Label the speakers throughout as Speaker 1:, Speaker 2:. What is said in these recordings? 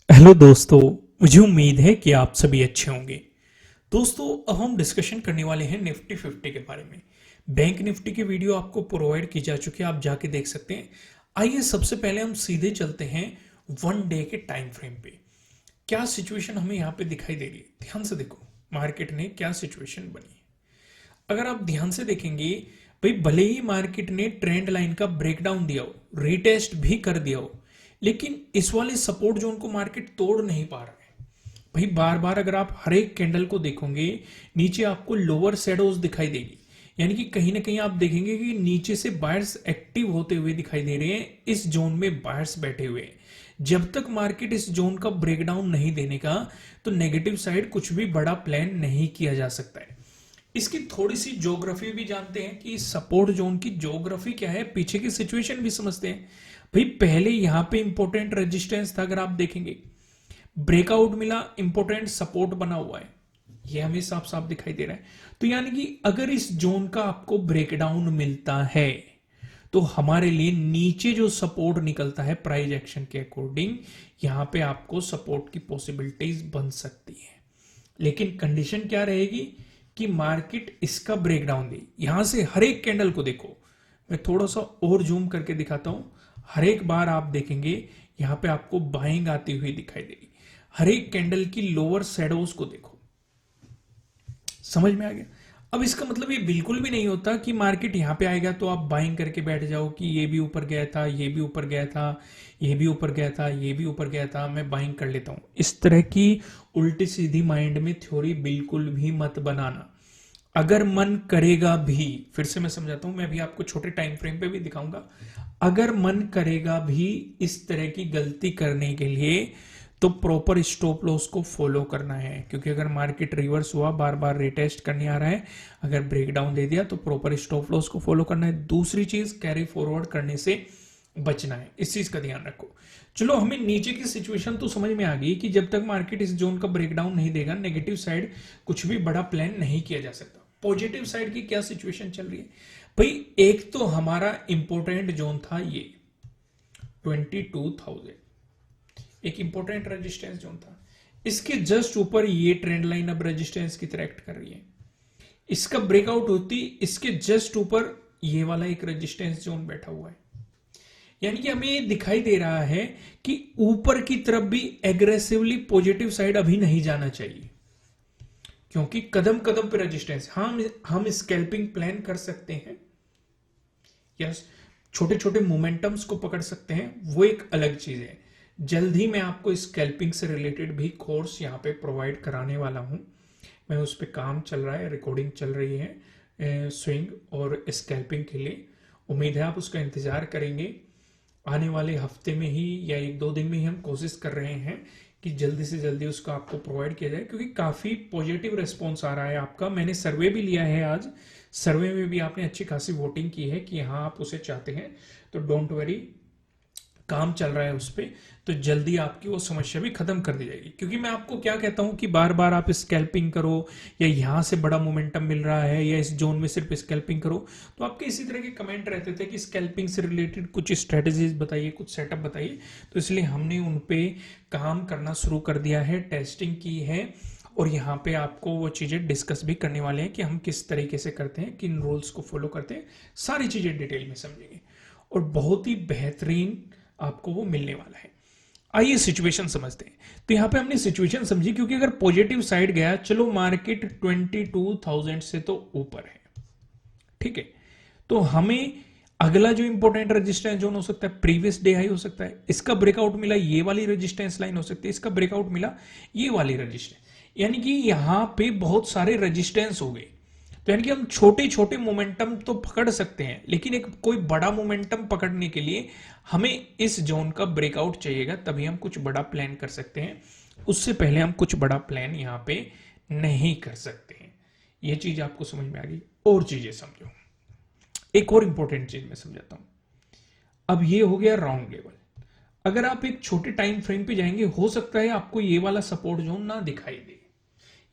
Speaker 1: Hello दोस्तों। मुझे उम्मीद है कि आप सभी अच्छे होंगे। दोस्तों, अब हम डिस्कशन करने वाले हैं निफ्टी 50 के बारे में। बैंक निफ्टी की वीडियो आपको प्रोवाइड की जा चुकी है, आप जाके देख सकते हैं। आइए सबसे पहले हम सीधे चलते हैं वन डे के टाइम फ्रेम पे। क्या सिचुएशन हमें यहाँ पे दिखाई दे रही है, ध्यान से देखो मार्केट ने क्या सिचुएशन बनी है। अगर आप ध्यान से देखेंगे, भाई भले ही मार्केट ने ट्रेंड लाइन का ब्रेकडाउन दिया हो, रीटेस्ट भी कर दिया हो, लेकिन इस वाले सपोर्ट जोन को मार्केट तोड़ नहीं पा रहा है। भाई बार बार अगर आप हर एक कैंडल को देखोगे, नीचे आपको लोअर शेडोज दिखाई देगी, यानी कि कहीं ना कहीं आप देखेंगे कि नीचे से बायर्स एक्टिव होते हुए दिखाई दे रहे हैं। इस जोन में बायर्स बैठे हुए हैं। जब तक मार्केट इस जोन का ब्रेकडाउन नहीं देने का, तो नेगेटिव साइड कुछ भी बड़ा प्लान नहीं किया जा सकता है। इसकी थोड़ी सी ज्योग्राफी भी जानते हैं कि सपोर्ट जोन की ज्योग्राफी क्या है, पीछे की सिचुएशन भी समझते हैं। भाई पहले यहां पे इंपॉर्टेंट रेजिस्टेंस था, अगर आप देखेंगे ब्रेकआउट मिला, इंपॉर्टेंट सपोर्ट बना हुआ है, ये हमें साफ साफ दिखाई दे रहा है। तो यानी कि अगर इस जोन का आपको ब्रेकडाउन मिलता है, तो हमारे लिए नीचे जो सपोर्ट निकलता है प्राइस एक्शन के अकॉर्डिंग, यहां पे आपको सपोर्ट की पॉसिबिलिटीज बन सकती है। लेकिन कंडीशन क्या रहेगी कि मार्केट इसका ब्रेकडाउन दे। यहां से हर एक कैंडल को देखो, मैं थोड़ा सा और जूम करके दिखाता हूं। हर एक बार आप देखेंगे यहां पे आपको बाइंग आती हुई दिखाई देगी। हर एक कैंडल की लोअर शेडोज को देखो, समझ में आ गया। अब इसका मतलब ये बिल्कुल भी नहीं होता कि मार्केट यहां पे आएगा तो आप बाइंग करके बैठ जाओ कि ये भी ऊपर गया था, ये भी ऊपर गया था, ये भी ऊपर गया था, ये भी ऊपर गया था, मैं बाइंग कर लेता हूं। इस तरह की उल्टी सीधी माइंड में थ्योरी बिल्कुल भी मत बनाना। अगर मन करेगा भी, फिर से मैं समझाता हूं, मैं भी आपको छोटे टाइम फ्रेम पे भी दिखाऊंगा। अगर मन करेगा भी इस तरह की गलती करने के लिए, तो प्रॉपर स्टॉप लॉस को फॉलो करना है। क्योंकि अगर मार्केट रिवर्स हुआ, बार बार रिटेस्ट करने आ रहा है, अगर ब्रेकडाउन दे दिया, तो प्रॉपर स्टॉप लॉस को फॉलो करना है। दूसरी चीज, कैरी फॉरवर्ड करने से बचना है, इस चीज का ध्यान रखो। चलो, हमें नीचे की सिचुएशन तो समझ में आ गई कि जब तक मार्केट इस जोन का ब्रेकडाउन नहीं देगा, नेगेटिव साइड कुछ भी बड़ा प्लान नहीं किया जा सकता। पॉजिटिव साइड की क्या सिचुएशन चल रही है? भाई एक तो हमारा इंपॉर्टेंट जोन था ये 22,000, एक इंपॉर्टेंट रेजिस्टेंस जोन था। इसके जस्ट ऊपर ये ट्रेंड लाइन अब रेजिस्टेंस की तरह एक्ट कर रही है। इसका ब्रेकआउट होती, इसके जस्ट ऊपर ये वाला एक रेजिस्टेंस जोन बैठा हुआ है। यानी कि हमें ये दिखाई दे रहा है कि ऊपर की तरफ भी एग्रेसिवली पॉजिटिव साइड अभी नहीं जाना चाहिए, क्योंकि कदम कदम पे रेजिस्टेंस। हम स्कैल्पिंग प्लान कर सकते हैं, यस, छोटे छोटे मोमेंटम्स को पकड़ सकते हैं, वो एक अलग चीज है। जल्द ही मैं आपको स्कैल्पिंग से रिलेटेड भी कोर्स यहाँ पे प्रोवाइड कराने वाला हूँ। मैं उस पर काम चल रहा है, रिकॉर्डिंग चल रही है स्विंग और स्कैल्पिंग के लिए। उम्मीद है आप उसका इंतजार करेंगे। आने वाले हफ्ते में ही या एक दो दिन में ही हम कोशिश कर रहे हैं कि जल्दी से जल्दी उसका आपको प्रोवाइड किया जाए, क्योंकि काफ़ी पॉजिटिव रिस्पॉन्स आ रहा है आपका। मैंने सर्वे भी लिया है आज, सर्वे में भी आपने अच्छी खासी वोटिंग की है कि हाँ आप उसे चाहते हैं। तो डोंट वरी, काम चल रहा है उस पर, तो जल्दी आपकी वो समस्या भी खत्म कर दी जाएगी। क्योंकि मैं आपको क्या कहता हूं कि बार बार आप स्कैल्पिंग करो, या यहां से बड़ा मोमेंटम मिल रहा है, या इस जोन में सिर्फ स्कैल्पिंग करो, तो आपके इसी तरह के कमेंट रहते थे कि स्कैल्पिंग से रिलेटेड कुछ स्ट्रेटेजीज बताइए, कुछ सेटअप बताइए। तो इसलिए हमने उन पे काम करना शुरू कर दिया है, टेस्टिंग की है, और यहाँ पे आपको वो चीज़ें डिस्कस भी करने वाले हैं कि हम किस तरीके से करते हैं, किन रूल्स को फॉलो करते हैं, सारी चीज़ें डिटेल में समझेंगे और बहुत ही बेहतरीन आपको वो मिलने वाला है। आइए सिचुएशन समझते हैं। तो यहां पे हमने सिचुएशन समझी, क्योंकि अगर पॉजिटिव साइड गया, चलो मार्केट 22,000 से तो ऊपर है, ठीक है, तो हमें अगला जो इंपॉर्टेंट रेजिस्टेंस जोन हो सकता है, प्रीवियस डे हाई हो सकता है। इसका ब्रेकआउट मिला, ये वाली रेजिस्टेंस लाइन हो सकती है। इसका ब्रेकआउट मिला, ये वाली रेजिस्टेंस। यानी कि यहां पे बहुत सारे रेजिस्टेंस हो गए। तो यानी कि हम छोटे छोटे मोमेंटम तो पकड़ सकते हैं, लेकिन एक कोई बड़ा मोमेंटम पकड़ने के लिए हमें इस जोन का ब्रेकआउट चाहिएगा, तभी हम कुछ बड़ा प्लान कर सकते हैं। उससे पहले हम कुछ बड़ा प्लान यहां पे नहीं कर सकते हैं। यह चीज आपको समझ में आ गई? और चीजें समझो, एक और इंपॉर्टेंट चीज मैं समझाता हूं। अब ये हो गया राउंड लेवल। अगर आप एक छोटे टाइम फ्रेम पे जाएंगे, हो सकता है आपको ये वाला सपोर्ट जोन ना दिखाई दे,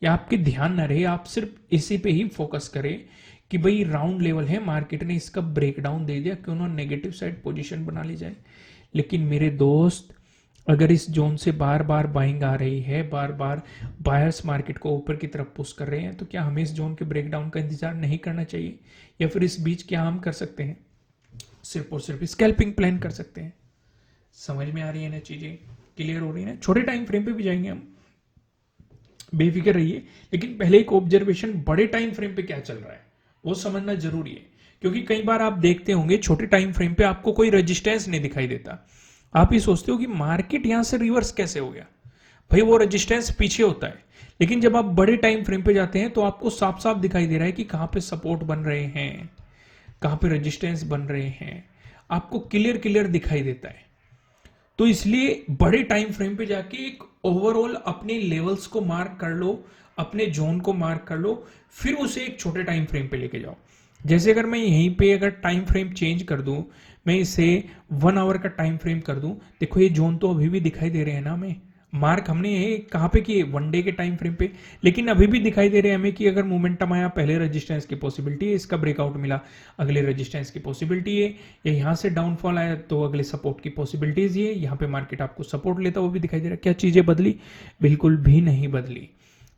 Speaker 1: या आपके ध्यान ना रहे, आप सिर्फ इसी पे ही फोकस करें कि भाई राउंड लेवल है, मार्केट ने इसका ब्रेकडाउन दे दिया, क्यों ना नेगेटिव साइड पोजीशन बना ली जाए। लेकिन मेरे दोस्त, अगर इस जोन से बार बार बाइंग आ रही है, बार बार बायर्स मार्केट को ऊपर की तरफ पुश कर रहे हैं, तो क्या हमें इस जोन के ब्रेकडाउन का इंतजार नहीं करना चाहिए, या फिर इस बीच क्या हम कर सकते हैं, सिर्फ और सिर्फ स्कैल्पिंग प्लान कर सकते हैं। समझ में आ रही है ना, चीजें क्लियर हो रही है ना। छोटे टाइम फ्रेम पे भी जाएंगे हम, बेफिक्र रहिए, लेकिन पहले एक ऑब्जर्वेशन बड़े टाइम फ्रेम पे क्या चल रहा है वो समझना जरूरी है। क्योंकि कई बार आप देखते होंगे छोटे टाइम फ्रेम पे आपको कोई रेजिस्टेंस नहीं दिखाई देता, आप ये सोचते हो कि मार्केट यहां से रिवर्स कैसे हो गया। भाई वो रेजिस्टेंस पीछे होता है, लेकिन जब आप बड़े टाइम फ्रेम पे जाते हैं तो आपको साफ साफ दिखाई दे रहा है कि कहां पे सपोर्ट बन रहे हैं, कहां पे रेजिस्टेंस बन रहे हैं, आपको क्लियर क्लियर दिखाई देता है। तो इसलिए बड़े टाइम फ्रेम पे जाके एक ओवरऑल अपने लेवल्स को मार्क कर लो, अपने जोन को मार्क कर लो, फिर उसे एक छोटे टाइम फ्रेम पे लेके जाओ। जैसे अगर मैं यहीं पे अगर टाइम फ्रेम चेंज कर दूं, मैं इसे 1 आवर का टाइम फ्रेम कर दूं, देखो ये जोन तो अभी भी दिखाई दे रहे हैं ना हमें। मार्क हमने ये कहाँ पे किए, 1 डे के टाइम फ्रेम पे, लेकिन अभी भी दिखाई दे रहे हैं हमें कि अगर मोमेंटम आया, पहले रेजिस्टेंस की पॉसिबिलिटी है, इसका ब्रेकआउट मिला, अगले रेजिस्टेंस की पॉसिबिलिटी है, या यहाँ से डाउनफॉल आया तो अगले सपोर्ट की पॉसिबिलिटीज ये, यहाँ पे मार्केट आपको सपोर्ट लेता वो भी दिखाई दे रहा है। क्या चीजें बदली? बिल्कुल भी नहीं बदली।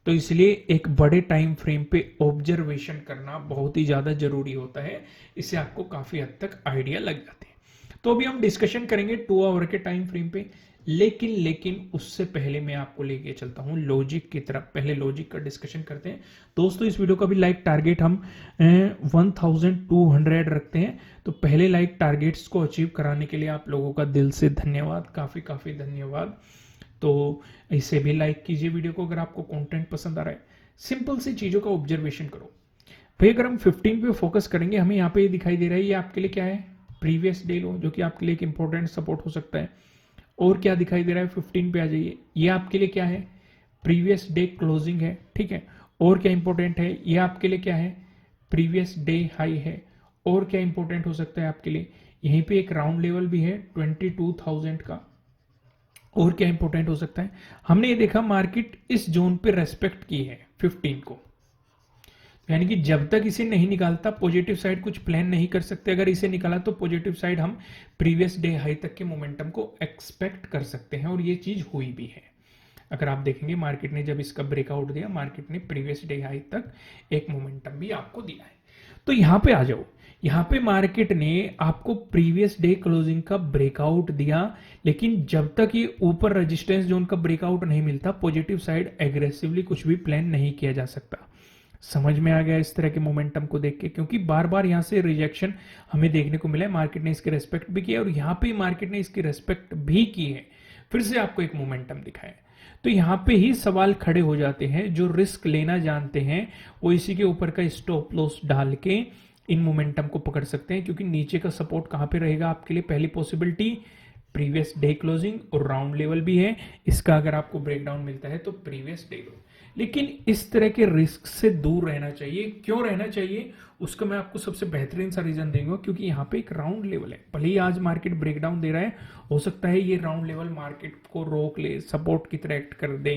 Speaker 1: तो इसलिए एक बड़े टाइम फ्रेम पे ऑब्जर्वेशन करना बहुत ही ज्यादा जरूरी होता है, इससे आपको काफी हद तक आइडिया लग जाते हैं। तो अभी हम डिस्कशन करेंगे 2 आवर के टाइम फ्रेम पे, लेकिन उससे पहले मैं आपको लेके चलता हूं लॉजिक की तरफ। पहले लॉजिक का डिस्कशन करते हैं दोस्तों। इस वीडियो का भी लाइक टारगेट हम 1200 रखते हैं, तो पहले लाइक टारगेट्स को अचीव कराने के लिए आप लोगों का दिल से धन्यवाद, काफी धन्यवाद। तो इसे भी लाइक कीजिए वीडियो को अगर आपको कंटेंट पसंद आ रहा है। सिंपल सी चीजों का ऑब्जर्वेशन करो भाई। अगर हम 15 पे फोकस करेंगे, हमें यहाँ पे ये दिखाई दे रहा है, ये आपके लिए क्या है, प्रीवियस डे लो, जो कि आपके लिए एक इंपॉर्टेंट सपोर्ट हो सकता है। और क्या दिखाई दे रहा है, 15 पे आ जाइए, ये आपके लिए क्या है, प्रीवियस डे क्लोजिंग है, ठीक है। और क्या इंपॉर्टेंट है, ये आपके लिए क्या है, प्रीवियस डे हाई है। और क्या इंपॉर्टेंट हो सकता है आपके लिए, यहीं पे एक राउंड लेवल भी है 22,000 का। और क्या इंपॉर्टेंट हो सकता है, हमने ये देखा मार्केट इस जोन पे रेस्पेक्ट की है 15 को, यानी कि जब तक इसे नहीं निकालता पॉजिटिव साइड कुछ प्लान नहीं कर सकते। अगर इसे निकाला तो पॉजिटिव साइड हम प्रीवियस डे हाई तक के मोमेंटम को एक्सपेक्ट कर सकते हैं, और ये चीज हुई भी है। अगर आप देखेंगे मार्केट ने जब इसका ब्रेकआउट दिया, मार्केट ने प्रीवियस डे हाई तक एक मोमेंटम भी आपको दिया है। तो यहां पे आ जाओ, यहां पे मार्केट ने आपको प्रीवियस डे क्लोजिंग का ब्रेकआउट दिया, लेकिन जब तक ये ऊपर रेजिस्टेंस जोन का ब्रेकआउट नहीं मिलता, पॉजिटिव साइड एग्रेसिवली कुछ भी प्लान नहीं किया जा सकता। समझ में आ गया इस तरह के मोमेंटम को देख के, क्योंकि बार बार यहां से रिजेक्शन हमें देखने को मिला है। मार्केट ने इसकी रेस्पेक्ट भी किया, और यहां पे मार्केट ने इसकी रेस्पेक्ट भी की है, फिर से आपको एक मोमेंटम दिखाया। तो यहां पे ही सवाल खड़े हो जाते हैं, जो रिस्क लेना जानते हैं वो इसी के ऊपर का स्टॉप लॉस डाल के इन मोमेंटम को पकड़ सकते हैं। क्योंकि नीचे का सपोर्ट कहां पे रहेगा आपके लिए, पहली पॉसिबिलिटी प्रीवियस डे क्लोजिंग, और राउंड लेवल भी है इसका, अगर आपको ब्रेकडाउन मिलता है तो प्रीवियस डे लो। लेकिन इस तरह के रिस्क से दूर रहना चाहिए। क्यों रहना चाहिए, उसका मैं आपको सबसे बेहतरीन सा रीजन देंगे, क्योंकि यहाँ पे एक राउंड लेवल है। भले ही आज मार्केट ब्रेकडाउन दे रहा है, हो सकता है ये राउंड लेवल मार्केट को रोक ले, सपोर्ट की तरह एक्ट कर दे,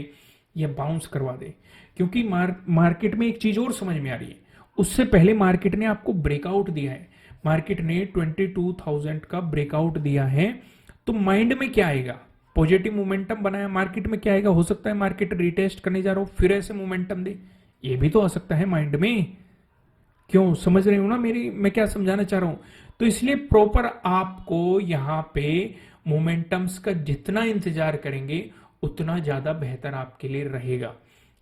Speaker 1: या बाउंस करवा दे। क्योंकि मार्केट में एक चीज और समझ में आ रही है, उससे पहले मार्केट ने आपको ब्रेकआउट दिया है, मार्केट ने 22,000 का ब्रेकआउट दिया है। तो माइंड में क्या आएगा, पॉजिटिव मोमेंटम बनाया, मार्केट में क्या आएगा, हो सकता है मार्केट रिटेस्ट करने जा रहा हो, फिर ऐसे मोमेंटम दे, ये भी तो आ सकता है माइंड में। क्यों, समझ रहे हो ना मेरी मैं क्या समझाना चाह रहा हूं। तो इसलिए प्रॉपर आपको यहां पे मोमेंटम्स का जितना इंतजार करेंगे उतना ज्यादा बेहतर आपके लिए रहेगा।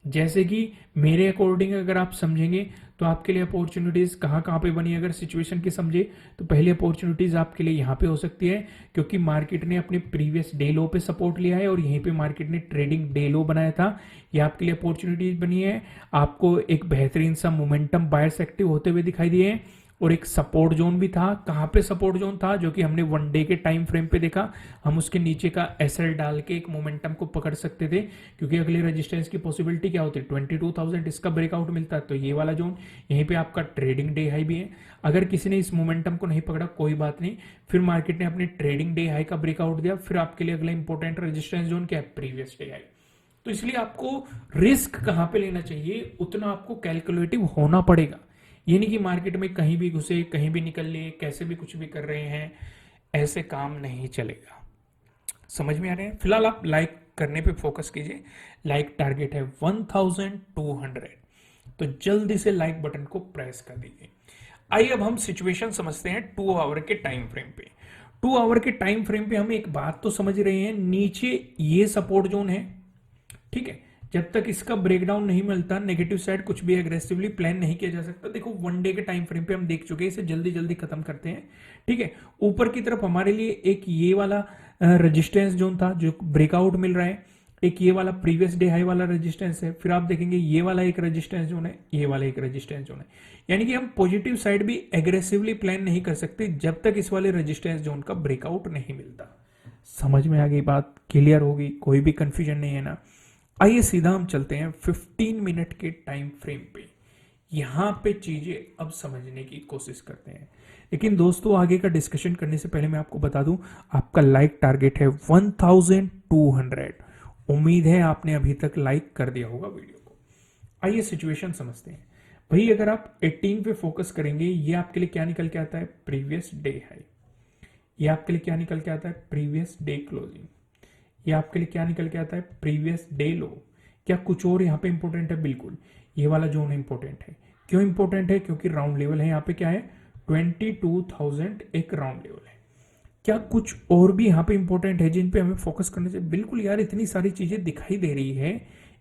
Speaker 1: जैसे कि मेरे अकॉर्डिंग अगर आप समझेंगे तो आपके लिए अपॉर्चुनिटीज कहाँ कहाँ पे बनी, अगर सिचुएशन की समझे तो पहली अपॉर्चुनिटीज आपके लिए यहाँ पे हो सकती है, क्योंकि मार्केट ने अपने प्रीवियस डे लो पे सपोर्ट लिया है, और यहीं पे मार्केट ने ट्रेडिंग डे लो बनाया था। ये आपके लिए अपॉर्चुनिटीज बनी है। आपको एक बेहतरीन सा मोमेंटम बायर्स एक्टिव होते हुए दिखाई दिए हैं, और एक सपोर्ट जोन भी था। कहां पे सपोर्ट जोन था, जो कि हमने 1 डे के टाइम फ्रेम पे देखा, हम उसके नीचे का एसएल डाल के एक मोमेंटम को पकड़ सकते थे। क्योंकि अगले रेजिस्टेंस की पॉसिबिलिटी क्या होती है, 22,000, इसका ब्रेकआउट मिलता है तो ये वाला जोन, यहीं पे आपका ट्रेडिंग डे हाई भी है। अगर किसी ने इस मोमेंटम को नहीं पकड़ा कोई बात नहीं, फिर मार्केट ने अपने ट्रेडिंग डे हाई का ब्रेकआउट दिया, फिर आपके लिए अगला इंपॉर्टेंट रेजिस्टेंस जोन क्या है, प्रीवियस डे हाई। तो इसलिए आपको रिस्क कहां पे लेना चाहिए, उतना आपको कैलकुलेटिव होना पड़ेगा। ये नहीं कि मार्केट में कहीं भी घुसे, कहीं भी निकल लिए, कैसे भी कुछ भी कर रहे हैं, ऐसे काम नहीं चलेगा। समझ में आ रहे हैं? फिलहाल आप लाइक करने पे फोकस कीजिए। लाइक टारगेट है 1200, तो जल्दी से लाइक बटन को प्रेस कर दीजिए। आइए अब हम सिचुएशन समझते हैं 2 आवर के टाइम फ्रेम पे। 2 आवर के टाइम फ्रेम पे हम एक बात तो समझ रहे हैं, नीचे ये सपोर्ट जोन है, ठीक है। जब तक इसका ब्रेकडाउन नहीं मिलता नेगेटिव साइड कुछ भी एग्रेसिवली प्लान नहीं किया जा सकता। देखो 1 डे के टाइम फ्रेम पे हम देख चुके हैं, इसे जल्दी जल्दी खत्म करते हैं, ठीक है। ऊपर की तरफ हमारे लिए एक ये वाला रेजिस्टेंस जोन था जो ब्रेकआउट मिल रहा है, एक ये वाला प्रीवियस डे हाई वाला रेजिस्टेंस है, फिर आप देखेंगे ये वाला एक रेजिस्टेंस जोन है, ये वाला एक रेजिस्टेंस जोन है। यानी कि हम पॉजिटिव साइड भी एग्रेसिवली प्लान नहीं कर सकते जब तक इस वाले रेजिस्टेंस जोन का ब्रेकआउट नहीं मिलता। समझ में आ गई बात? क्लियर होगी? कोई भी कंफ्यूजन नहीं है ना? आइए सीधा हम चलते हैं 15 मिनट के टाइम फ्रेम पे। यहां पे चीजें अब समझने की कोशिश करते हैं, लेकिन दोस्तों आगे का डिस्कशन करने से पहले मैं आपको बता दूं, आपका लाइक टारगेट है 1200। उम्मीद है आपने अभी तक लाइक कर दिया होगा वीडियो को। आइए सिचुएशन समझते हैं। भाई अगर आप 18 पे फोकस करेंगे, ये आपके लिए क्या निकल के आता है? Previous day high. ये आपके लिए क्या निकल के आता है? Previous day closing. ये आपके लिए क्या निकल के आता है? प्रीवियस डे लो। क्या कुछ और यहाँ पे इंपॉर्टेंट है? बिल्कुल, ये वाला जोन इंपॉर्टेंट है। क्यों इंपॉर्टेंट है? क्योंकि राउंड लेवल है। यहाँ पे क्या है? 22,000 एक राउंड लेवल है। क्या कुछ और भी यहाँ पे इंपॉर्टेंट है जिन पे हमें फोकस करने से? बिल्कुल यार, इतनी सारी चीजें दिखाई दे रही है।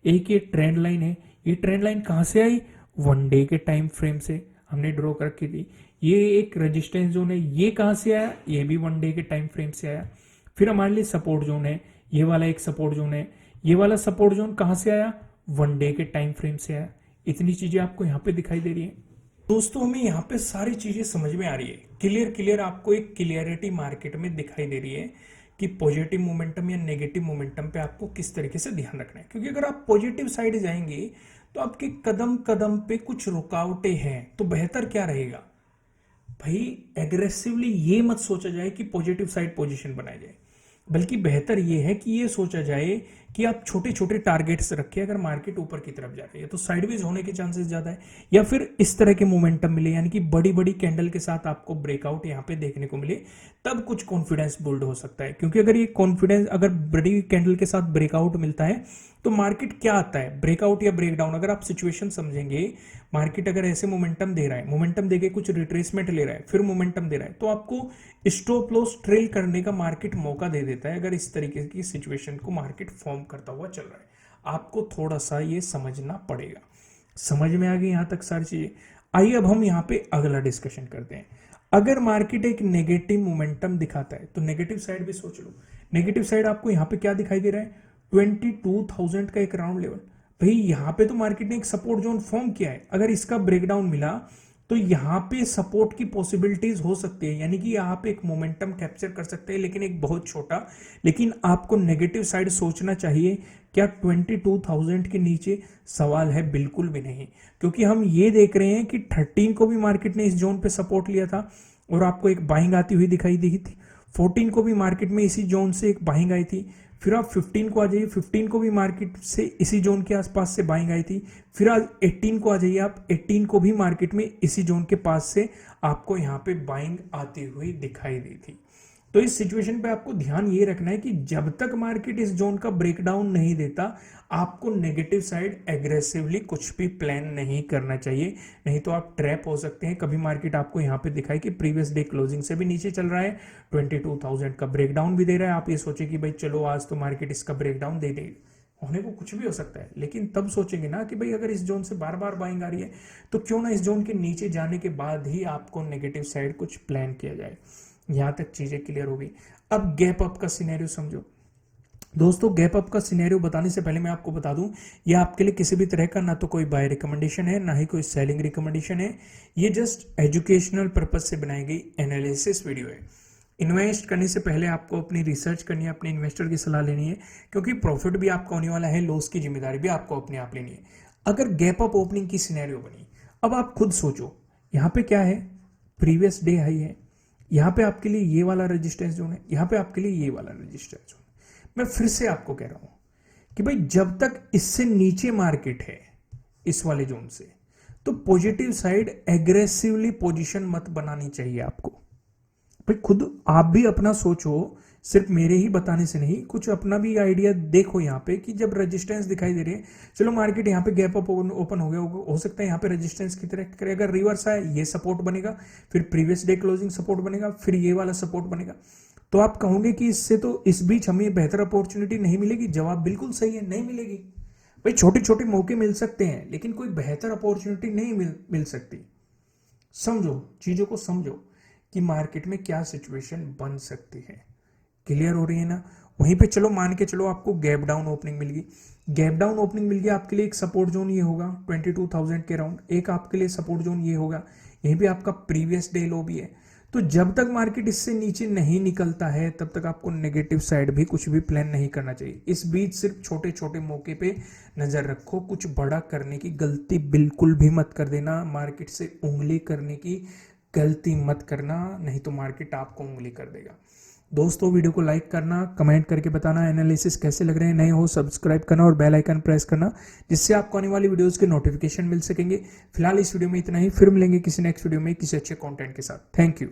Speaker 1: एक ये ट्रेंड लाइन है, ये ट्रेंड लाइन कहाँ से आई? 1 डे के टाइम फ्रेम से हमने ड्रॉ कर रखी थी। ये एक रेजिस्टेंस जोन है, ये कहाँ से आया? ये भी 1 डे के टाइम फ्रेम से आया। फिर हमारे लिए सपोर्ट जोन है, ये वाला एक सपोर्ट जोन है। ये वाला सपोर्ट जोन कहां से आया? 1 डे के टाइम फ्रेम से आया। इतनी चीजें आपको यहां पे दिखाई दे रही है। दोस्तों हमें यहाँ पे सारी चीजें समझ में आ रही है। क्लियर क्लियर आपको एक क्लियरिटी मार्केट में दिखाई दे रही है कि पॉजिटिव मोमेंटम या नेगेटिव मोमेंटम पे आपको किस तरीके से ध्यान रखना है। क्योंकि अगर आप पॉजिटिव साइड जाएंगे तो आपके कदम कदम पे कुछ रुकावटें हैं, तो बेहतर क्या रहेगा भाई? एग्रेसिवली ये मत सोचा जाए कि पॉजिटिव साइड पोजीशन बनाई जाए, बल्कि बेहतर ये है कि ये सोचा जाए कि आप छोटे छोटे टारगेट्स रखिए। अगर मार्केट ऊपर की तरफ जा रही है तो साइडवेज होने के चांसेस ज्यादा है, या फिर इस तरह के मोमेंटम मिले, यानी कि बड़ी बड़ी कैंडल के साथ आपको ब्रेकआउट यहाँ पे देखने को मिले, तब कुछ कॉन्फिडेंस बिल्ड हो सकता है। क्योंकि अगर ये कॉन्फिडेंस, अगर बड़ी कैंडल के साथ ब्रेकआउट मिलता है तो मार्केट क्या आता है? ब्रेकआउट या ब्रेकडाउन। अगर आप सिचुएशन समझेंगे, मार्केट अगर ऐसे मोमेंटम दे रहा है, मोमेंटम देके कुछ रिट्रेसमेंट ले रहा है, फिर मोमेंटम दे रहा है, तो आपको स्टॉप लॉस ट्रेल करने का मार्केट मौका दे देता है। अगर इस तरीके की सिचुएशन को मार्केट फॉर्म करता हुआ चल रहा है, आपको थोड़ा सा ये समझना पड़ेगा। समझ में आ गई यहां तक सारी चीजें? आइए अब हम यहाँ पे अगला डिस्कशन करते हैं। अगर मार्केट एक नेगेटिव मोमेंटम दिखाता है तो नेगेटिव साइड भी सोच लो। नेगेटिव साइड आपको यहाँ पे क्या दिखाई दे रहा है? 22,000 का एक राउंड लेवल। भाई यहाँ पे तो मार्केट ने एक सपोर्ट जोन फॉर्म किया है, अगर इसका ब्रेकडाउन मिला तो यहाँ पे सपोर्ट की पॉसिबिलिटीज हो सकती है, यानी कि यहाँ पे एक मोमेंटम कैप्चर कर सकते हैं, लेकिन एक बहुत छोटा। लेकिन आपको नेगेटिव साइड सोचना चाहिए। क्या 22,000 के नीचे? सवाल है बिल्कुल भी नहीं, क्योंकि हम ये देख रहे हैं कि 13 को भी मार्केट ने इस जोन पे सपोर्ट लिया था और आपको एक बाइंग आती हुई दिखाई दी थी। 14 को भी मार्केट में इसी जोन से एक बाइंग आई थी। फिर आप 15 को आ जाइए, 15 को भी मार्केट से इसी जोन के आसपास से बाइंग आई थी। फिर आज 18 को आ जाइए आप, 18 को भी मार्केट में इसी जोन के पास से आपको यहाँ पे बाइंग आती हुई दिखाई दी थी। तो इस सिचुएशन पे आपको ध्यान ये रखना है कि जब तक मार्केट इस जोन का ब्रेकडाउन नहीं देता, आपको नेगेटिव साइड एग्रेसिवली कुछ भी प्लान नहीं करना चाहिए, नहीं तो आप ट्रैप हो सकते हैं। कभी मार्केट आपको यहाँ पे दिखाए कि प्रीवियस डे क्लोजिंग से भी नीचे चल रहा है, 22,000 का ब्रेकडाउन भी दे रहा है, आप ये सोचे कि भाई चलो आज तो मार्केट इसका ब्रेकडाउन दे देगी। होने को कुछ भी हो सकता है, लेकिन तब सोचेंगे ना कि भाई अगर इस जोन से बार बार बाइंग आ रही है तो क्यों ना इस जोन के नीचे जाने के बाद ही आपको नेगेटिव साइड कुछ प्लान किया जाए। यहां तक चीजें क्लियर हो गई। अब गैप अप का सिनेरियो समझो। दोस्तों गैप अप का सिनेरियो बताने से पहले मैं आपको बता दूं, ये आपके लिए किसी भी तरह का ना तो कोई बाय रिकमेंडेशन है, ना ही कोई सेलिंग रिकमेंडेशन है। ये जस्ट एजुकेशनल पर्पज से बनाई गई एनालिसिस वीडियो है। इन्वेस्ट करने से पहले आपको अपनी रिसर्च करनी है, अपने इन्वेस्टर की सलाह लेनी है, क्योंकि प्रॉफिट भी आपका होने वाला है, लॉस की जिम्मेदारी भी आपको अपने आप लेनी है। अगर गैप अप ओपनिंग की सिनेरियो बनी, अब आप खुद सोचो, यहाँ पे क्या है? प्रीवियस डे हाई है, यहाँ पे आपके लिए ये वाला रेजिस्टेंस जोन है, यहाँ पे आपके लिए ये वाला रेजिस्टेंस जोन। मैं फिर से आपको कह रहा हूं कि भाई जब तक इससे नीचे मार्केट है इस वाले जोन से, तो पॉजिटिव साइड एग्रेसिवली पोजीशन मत बनानी चाहिए आपको। भाई खुद आप भी अपना सोचो सिर्फ मेरे ही बताने से नहीं, कुछ अपना भी आइडिया देखो यहाँ पे कि जब रेजिस्टेंस दिखाई दे रही है, चलो मार्केट यहाँ पे गैप अप ओपन हो गया, हो सकता है यहाँ पे रेजिस्टेंस की तरह करे, अगर रिवर्स आए ये सपोर्ट बनेगा, फिर प्रीवियस डे क्लोजिंग सपोर्ट बनेगा, फिर ये वाला सपोर्ट बनेगा, तो आप कहोगे कि इससे तो इस बीच हमें बेहतर अपॉर्चुनिटी नहीं मिलेगी। जवाब बिल्कुल सही है, नहीं मिलेगी भाई। छोटे छोटे मौके मिल सकते हैं लेकिन कोई बेहतर अपॉर्चुनिटी नहीं मिल सकती। समझो, चीजों को समझो कि मार्केट में क्या सिचुएशन बन सकती है। क्लियर हो रही है ना? वहीं पे चलो मान के चलो आपको गैप डाउन ओपनिंग मिल गई, गैप डाउन ओपनिंग मिल गई, आपके लिए एक सपोर्ट जोन ये होगा 22,000 के अराउंड, एक आपके लिए सपोर्ट जोन ये होगा, यहीं पे आपका प्रीवियस डे लो भी है। तो जब तक मार्केट इससे नीचे नहीं निकलता है तब तक आपको नेगेटिव साइड भी कुछ भी प्लान नहीं करना चाहिए। इस बीच सिर्फ छोटे छोटे मौके पे नजर रखो, कुछ बड़ा करने की गलती बिल्कुल भी मत कर देना, मार्केट से उंगली करने की गलती मत करना, नहीं तो मार्केट आपको उंगली कर देगा। दोस्तों वीडियो को लाइक करना, कमेंट करके बताना एनालिसिस कैसे लग रहे हैं, नए हो सब्सक्राइब करना और बेल आइकन प्रेस करना, जिससे आपको आने वाली वीडियोस के नोटिफिकेशन मिल सकेंगे। फिलहाल इस वीडियो में इतना ही, फिर मिलेंगे किसी नेक्स्ट वीडियो में किसी अच्छे कंटेंट के साथ। Thank you.